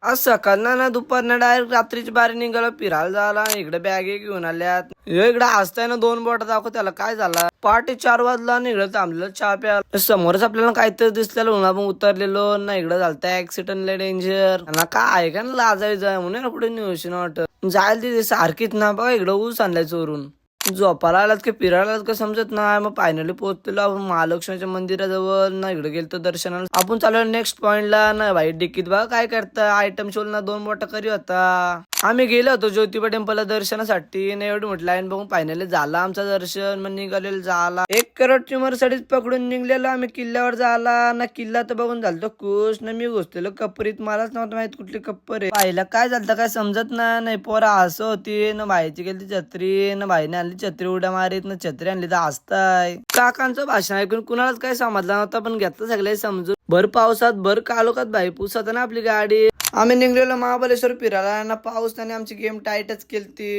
आज सकाळना ना दुपारनं डायरेक्ट रात्रीची बारी निघालो फिरायला जायला. इकडे बॅगे घेऊन आल्यात. इकडे हसताय ना दोन बोट दाखव त्याला काय झाला. पहाटे 4 वाजला आणि इकडे थांबलेलं चहा प्यायला. समोरच आपल्याला काहीतरी दिसलेलं म्हणून आपण उतरलेलो ना. इकडे झालता ऍक्सिडेंट लय डेंजर ना. काय आहे का ना लाजायचं म्हणून पुढे न्यूज वाटत जायला तिथे सारखीच ना. बघा इकडे ऊस आणलाय चोरून. झोपायला आलात की फिरायला आलात का समजत नाही. मग फायनली पोहोचलेलो आपण महालक्ष्मीच्या मंदिराजवळ ना. इकडे गेलो दर्शनाला. आपण चालू नेक्स्ट पॉइंटला ना. भाई डिक्कीत बघा काय करता आयटम शोल ना 2 मोठा करी होता. आम्ही गेलो होतो ज्योतिबा टेम्पलला दर्शनासाठी. नाही एवढी मोठी लाईन बघून फायनली झाला आमचं दर्शन. मग निघालेलं झाला 1 करोडची मर्सिडीज पकडून निघलेलो आम्ही किल्ल्यावर झाला ना. किल्ला तर बघून झालतो खुश ना. मी घुसलेलो कपरीत. मलाच नव्हतं माहित कुठली कप्पर आहे. भाईला काय झालं काय समजत नाही. पोरा हसं होती ना. भाईची गेली छत्री ना. भाईने आणली छत्री उड्या मारीत ना. छत्री आणली तर हसताय. काकांचं भाषण ऐकून कुणालाच काय समजलं नव्हतं पण घेतलं सगळे समजून. भर पावसात भर कालोखात भाई पुसत ना आपली गाडी. आम्ही निघलेलो महाबळेश्वर फिरायला ना. पाऊस त्याने आमची गेम टाईटच केलती.